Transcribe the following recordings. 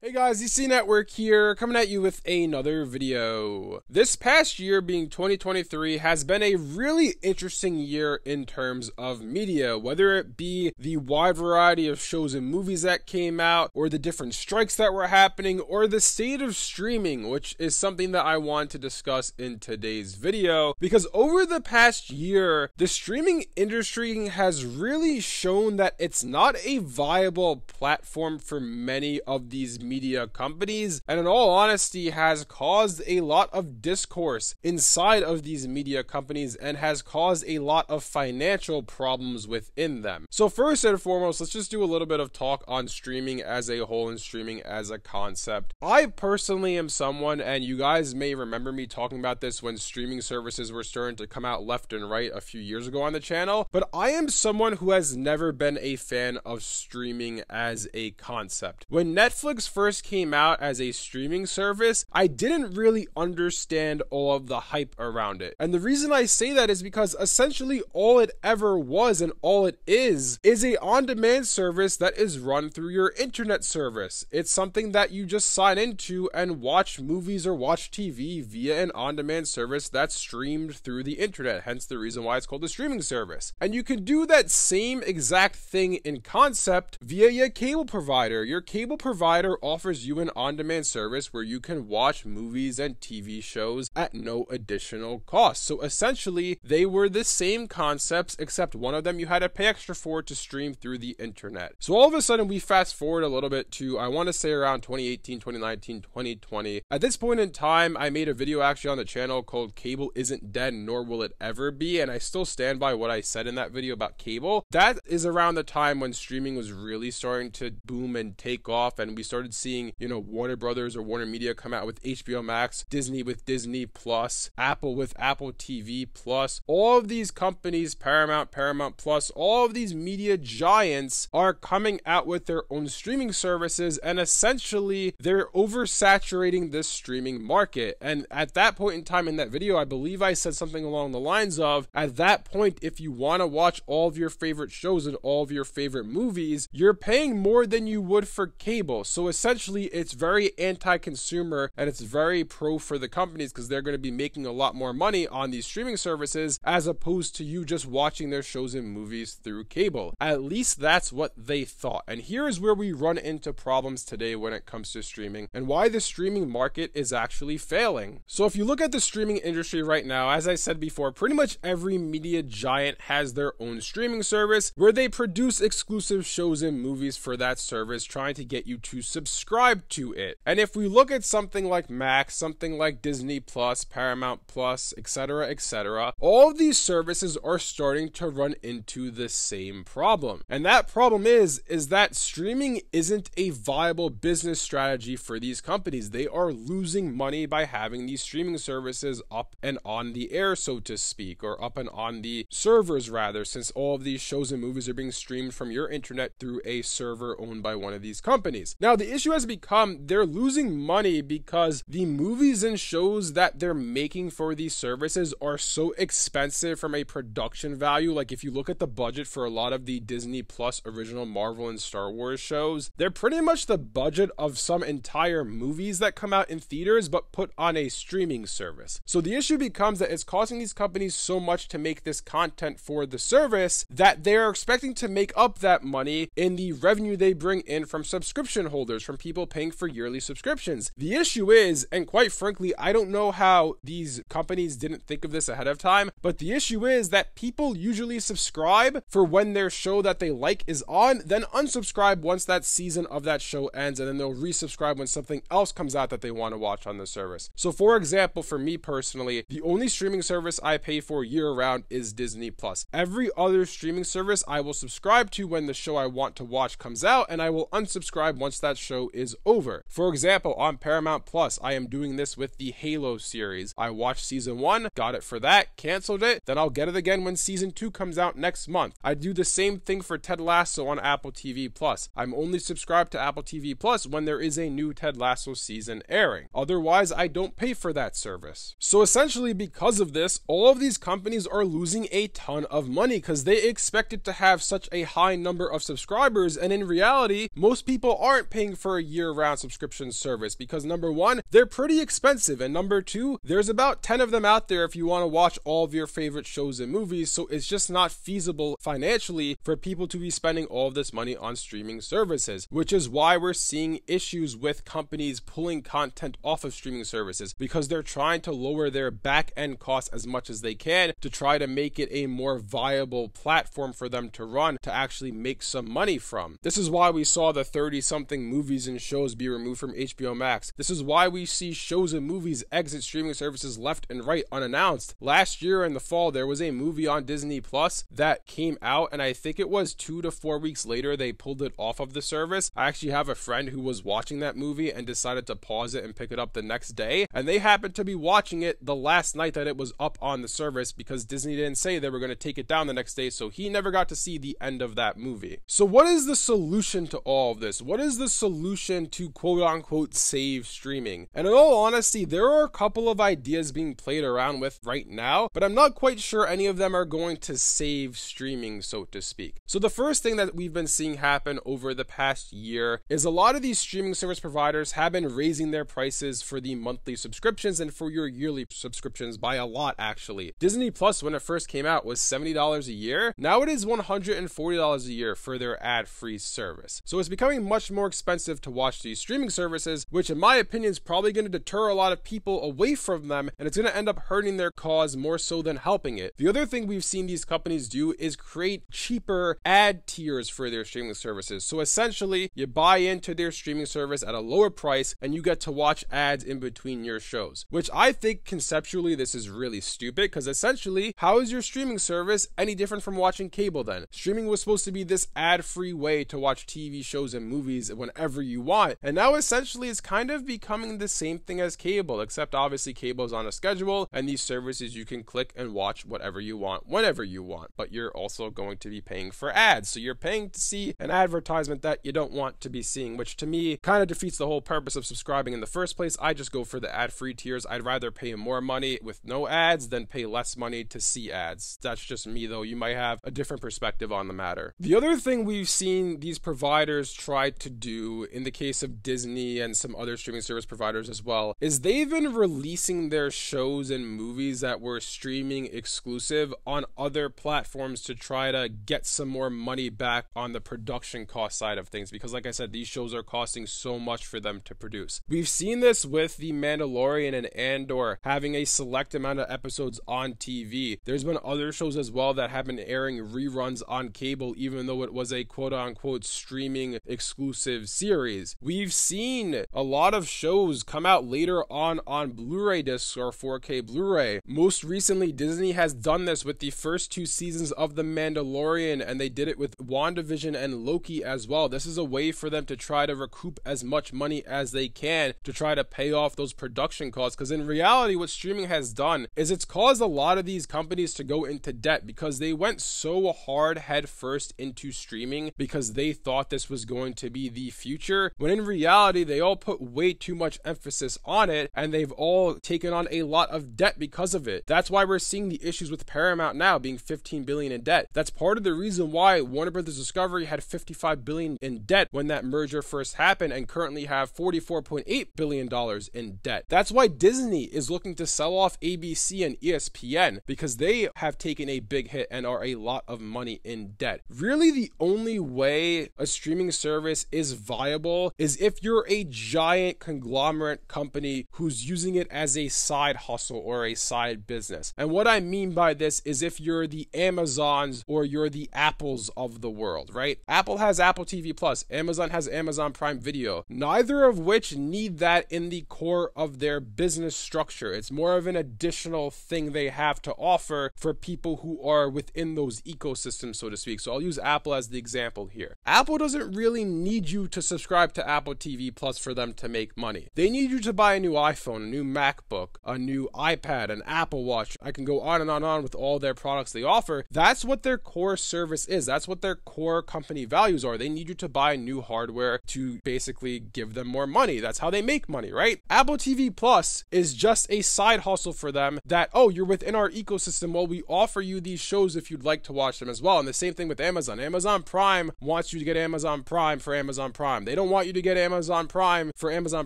Hey guys, DC Network here, coming at you with another video. This past year, being 2023, has been a really interesting year in terms of media, whether it be the wide variety of shows and movies that came out, or the different strikes that were happening, or the state of streaming, which is something that I want to discuss in today's video. Because over the past year, the streaming industry has really shown that it's not a viable platform for many of these media companies, and in all honesty has caused a lot of discourse inside of these media companies and has caused a lot of financial problems within them. So first and foremost, let's just do a little bit of talk on streaming as a whole and streaming as a concept. I personally am someone, and you guys may remember me talking about this when streaming services were starting to come out left and right a few years ago on the channel, but I am someone who has never been a fan of streaming as a concept. When Netflix first came out as a streaming service, I didn't really understand all of the hype around it. And the reason I say that is because essentially all it ever was and all it is a on-demand service that is run through your internet service. It's something that you just sign into and watch movies or watch TV via an on-demand service that's streamed through the internet, hence the reason why it's called a streaming service. And you can do that same exact thing in concept via your cable provider. Your cable provider offers you an on-demand service where you can watch movies and TV shows at no additional cost. So essentially, they were the same concepts, except one of them you had to pay extra for to stream through the internet. So all of a sudden, we fast forward a little bit to, I want to say around 2018, 2019, 2020. At this point in time, I made a video actually on the channel called Cable Isn't Dead, Nor Will It Ever Be, and I still stand by what I said in that video about cable. That is around the time when streaming was really starting to boom and take off, and we started seeing, Warner Brothers or Warner Media come out with HBO Max, Disney with Disney Plus, Apple with Apple TV Plus. All of these companies, Paramount Plus, all of these media giants are coming out with their own streaming services, and essentially they're oversaturating this streaming market. And at that point in time in that video, I believe I said something along the lines of, at that point, if you want to watch all of your favorite shows and all of your favorite movies, you're paying more than you would for cable. So essentially, it's very anti-consumer and it's very pro for the companies because they're going to be making a lot more money on these streaming services as opposed to you just watching their shows and movies through cable. At least that's what they thought. And here is where we run into problems today when it comes to streaming and why the streaming market is actually failing. So if you look at the streaming industry right now, as I said before, pretty much every media giant has their own streaming service where they produce exclusive shows and movies for that service, trying to get you to subscribe to it. And if we look at something like Max, something like Disney Plus, Paramount Plus, etc., all of these services are starting to run into the same problem. And that problem is that streaming isn't a viable business strategy for these companies. They are losing money by having these streaming services up and on the air, so to speak, or up and on the servers rather, since all of these shows and movies are being streamed from your internet through a server owned by one of these companies. Now, the issue has become they're losing money because the movies and shows that they're making for these services are so expensive from a production value. Like if you look at the budget for a lot of the Disney Plus original Marvel and Star Wars shows, they're pretty much the budget of some entire movies that come out in theaters but put on a streaming service. So the issue becomes that it's costing these companies so much to make this content for the service that they're expecting to make up that money in the revenue they bring in from subscription holders, from people paying for yearly subscriptions. The issue is, and quite frankly, I don't know how these companies didn't think of this ahead of time, but the issue is that people usually subscribe for when their show that they like is on, then unsubscribe once that season of that show ends, and then they'll resubscribe when something else comes out that they want to watch on the service. So for example, for me personally, the only streaming service I pay for year-round is Disney Plus. Every other streaming service I will subscribe to when the show I want to watch comes out, and I will unsubscribe once that show is over. For example, on Paramount Plus, I am doing this with the Halo series. I watched season 1, got it for that, canceled it, then I'll get it again when season 2 comes out next month. I do the same thing for Ted Lasso on Apple TV Plus. I'm only subscribed to Apple TV Plus when there is a new Ted Lasso season airing. Otherwise, I don't pay for that service. So essentially, because of this, all of these companies are losing a ton of money because they expected to have such a high number of subscribers, and in reality, most people aren't paying for for a year-round subscription service because number one, they're pretty expensive, and number two, there's about 10 of them out there if you want to watch all of your favorite shows and movies, so it's just not feasible financially for people to be spending all of this money on streaming services, which is why we're seeing issues with companies pulling content off of streaming services because they're trying to lower their back-end costs as much as they can to try to make it a more viable platform for them to run to actually make some money from. This is why we saw the 30-something movies and shows be removed from HBO Max. This is why we see shows and movies exit streaming services left and right unannounced. Last year in the fall, there was a movie on Disney Plus that came out, and I think it was 2 to 4 weeks later they pulled it off of the service. I actually have a friend who was watching that movie and decided to pause it and pick it up the next day, and they happened to be watching it the last night that it was up on the service because Disney didn't say they were going to take it down the next day, so he never got to see the end of that movie. So what is the solution to all of this? What is the solution to quote-unquote save streaming? And in all honesty, there are a couple of ideas being played around with right now, but I'm not quite sure any of them are going to save streaming, so to speak. So the first thing that we've been seeing happen over the past year is a lot of these streaming service providers have been raising their prices for the monthly subscriptions and for your yearly subscriptions by a lot, actually. Disney Plus, when it first came out, was $70 a year. Now it is $140 a year for their ad-free service. So it's becoming much more expensive to watch these streaming services, which in my opinion is probably going to deter a lot of people away from them, and it's going to end up hurting their cause more so than helping it. The other thing we've seen these companies do is create cheaper ad tiers for their streaming services. So essentially, you buy into their streaming service at a lower price and you get to watch ads in between your shows, which I think conceptually this is really stupid because essentially, how is your streaming service any different from watching cable then? Streaming was supposed to be this ad-free way to watch TV shows and movies whenever you want, and now essentially it's kind of becoming the same thing as cable, except obviously cable is on a schedule and these services you can click and watch whatever you want whenever you want, but you're also going to be paying for ads, so you're paying to see an advertisement that you don't want to be seeing, which to me kind of defeats the whole purpose of subscribing in the first place. I just go for the ad-free tiers. I'd rather pay more money with no ads than pay less money to see ads. That's just me though. You might have a different perspective on the matter. The other thing we've seen these providers try to do in the case of Disney and some other streaming service providers as well is they've been releasing their shows and movies that were streaming exclusive on other platforms to try to get some more money back on the production cost side of things, because like I said, these shows are costing so much for them to produce. We've seen this with The Mandalorian and Andor having a select amount of episodes on TV. There's been other shows as well that have been airing reruns on cable even though it was a quote-unquote streaming exclusive series. We've seen a lot of shows come out later on Blu-ray discs or 4K Blu-ray. Most recently, Disney has done this with the first 2 seasons of The Mandalorian, and they did it with WandaVision and Loki as well. This is a way for them to try to recoup as much money as they can to try to pay off those production costs, because in reality what streaming has done is it's caused a lot of these companies to go into debt because they went so hard head first into streaming because they thought this was going to be the future, when in reality they all put way too much emphasis on it and they've all taken on a lot of debt because of it. That's why we're seeing the issues with Paramount now being $15 billion in debt. That's part of the reason why Warner Brothers Discovery had $55 billion in debt when that merger first happened and currently have $44.8 billion in debt. That's why Disney is looking to sell off ABC and ESPN, because they have taken a big hit and are a lot of money in debt. Really, the only way a streaming service is viable is if you're a giant conglomerate company who's using it as a side hustle or a side business. And what I mean by this is if you're the Amazons or you're the Apples of the world, right? Apple has Apple TV Plus, Amazon has Amazon Prime Video, neither of which need that in the core of their business structure. It's more of an additional thing they have to offer for people who are within those ecosystems, so to speak. So I'll use Apple as the example here. Apple doesn't really need you to subscribe to Apple TV Plus for them to make money. They need you to buy a new iPhone, a new MacBook, a new iPad, an Apple Watch. I can go on and on with all their products they offer. That's what their core service is. That's what their core company values are. They need you to buy new hardware to basically give them more money. That's how they make money, right? Apple TV Plus is just a side hustle for them that, oh, you're within our ecosystem. Well, we offer you these shows if you'd like to watch them as well. And the same thing with Amazon. Amazon Prime wants you to get Amazon Prime for Amazon Prime. They don't want you to get Amazon Prime for Amazon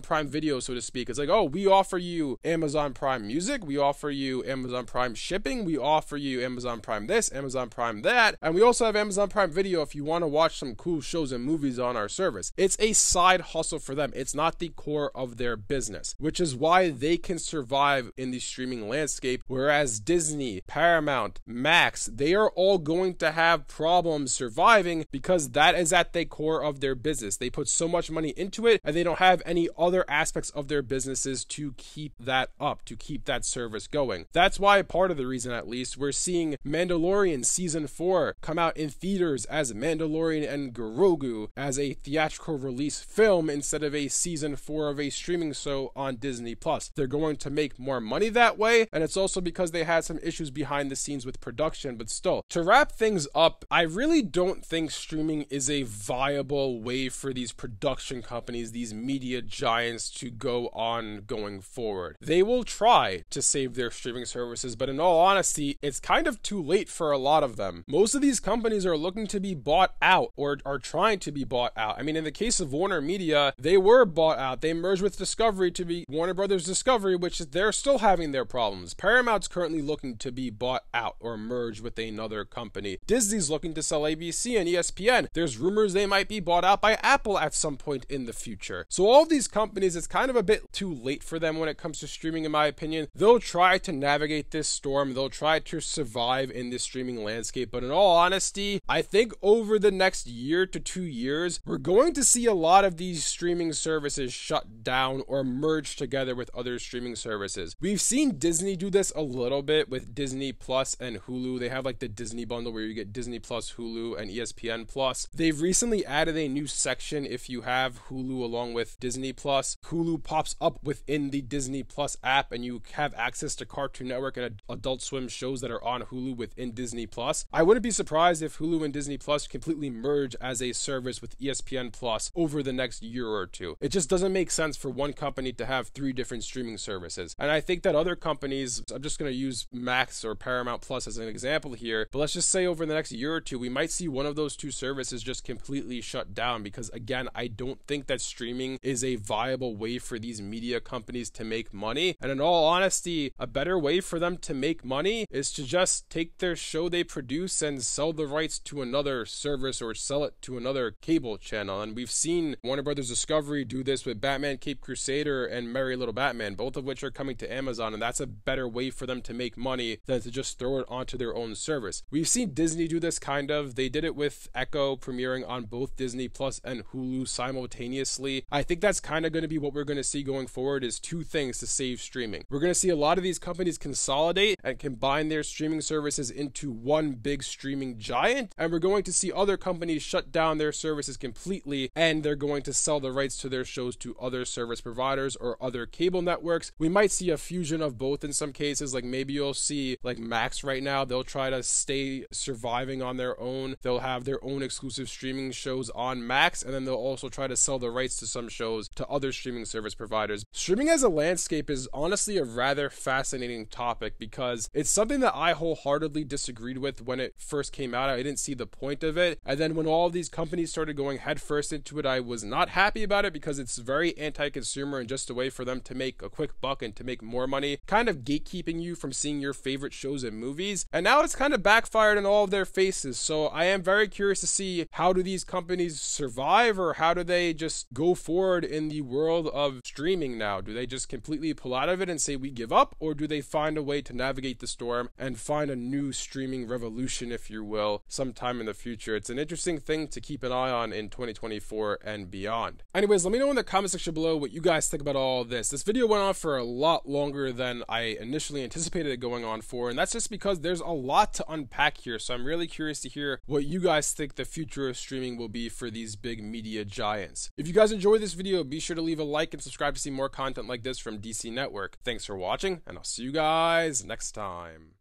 Prime Video, so to speak. It's like, oh, we offer you Amazon Prime Music, we offer you Amazon Prime Shipping, we offer you Amazon Prime this, Amazon Prime that, and we also have Amazon Prime Video if you want to watch some cool shows and movies on our service. It's a side hustle for them. It's not the core of their business, which is why they can survive in the streaming landscape, whereas Disney, Paramount, Max, they are all going to have problems surviving because that is at the core of their business. They put so much money into it and they don't have any other aspects of their businesses to keep that up, to keep that service going. That's why part of the reason, at least, we're seeing Mandalorian Season 4 come out in theaters as Mandalorian and Grogu as a theatrical release film instead of a Season 4 of a streaming show on Disney+. They're going to make more money that way, and it's also because they had some issues behind the scenes with production, but still. To wrap things up, I really don't think streaming is a viable way for these production companies, these media giants, to go on going forward. They will try to save their streaming services, but in all honesty, it's kind of too late for a lot of them. Most of these companies are looking to be bought out or are trying to be bought out. I mean, in the case of Warner Media, they were bought out. They merged with Discovery to be Warner Brothers Discovery, which they're still having their problems. Paramount's currently looking to be bought out or merge with another company. Disney's looking to sell ABC and ESPN. There's rumors they might be bought out by Apple at some point in the future. So all of these companies, it's kind of a bit too late for them when it comes to streaming, in my opinion. They'll try to navigate this storm. They'll try to survive in this streaming landscape. But in all honesty, I think over the next year to 2 years, we're going to see a lot of these streaming services shut down or merge together with other streaming services. We've seen Disney do this a little bit with Disney Plus and Hulu. They have like the Disney bundle where you get Disney Plus, Hulu, and ESPN Plus. They've recently added a new section if you have Hulu along with Disney Plus. Hulu pops up within the Disney Plus app and you have access to Cartoon Network and Adult Swim shows that are on Hulu within Disney Plus. I wouldn't be surprised if Hulu and Disney Plus completely merge as a service with ESPN Plus over the next year or two. It just doesn't make sense for one company to have 3 different streaming services. And I think that other companies, I'm just going to use Max or Paramount Plus as an example here, but let's just say over the next year or two, we might see one of those 2 services just completely shut down because, again, I don't think that streaming is a viable way for these media companies to make money. And in all honesty, a better way for them to make money is to just take their show they produce and sell the rights to another service or sell it to another cable channel. And we've seen Warner Brothers Discovery do this with Batman Cape Crusader and Merry Little Batman, both of which are coming to Amazon, and that's a better way for them to make money than to just throw it onto their own service. We've seen Disney do this kind of. They did it with Echo premiering on both Disney Plus and Hulu simultaneously. I think that's kind of going to be what we're going to see going forward, is 2 things to save streaming. We're going to see a lot of these companies consolidate and combine their streaming services into one big streaming giant, and we're going to see other companies shut down their services completely, and they're going to sell the rights to their shows to other service providers or other cable networks. We might see a fusion of both in some cases. Like maybe you'll see like Max right now, they'll try to stay surviving on their own. They'll have their own exclusive streaming shows on Max, and then they'll also try to sell the rights to some shows to other streaming service providers. Streaming as a landscape is honestly a rather fascinating topic because it's something that I wholeheartedly disagreed with when it first came out. I didn't see the point of it. And then when all of these companies started going headfirst into it, I was not happy about it because it's very anti-consumer and just a way for them to make a quick buck and to make more money, kind of gatekeeping you from seeing your favorite shows and movies. And now it's kind of backfired in all of their faces. So I am very curious to see, how do these companies survive, or how do they just go forward in the world of streaming now? Do they just completely pull out of it and say we give up, or do they find a way to navigate the storm and find a new streaming revolution, if you will, sometime in the future? It's an interesting thing to keep an eye on in 2024 and beyond. Anyways, let me know in the comment section below what you guys think about all of this. This video went on for a lot longer than I initially anticipated it going on for, and that's just because there's a lot to unpack here. So I'm really curious to hear what you guys think the future of streaming will be for these big media giants. If you guys enjoyed this video, be sure to leave a like and subscribe to see more content like this from DC Network. Thanks for watching, and I'll see you guys next time.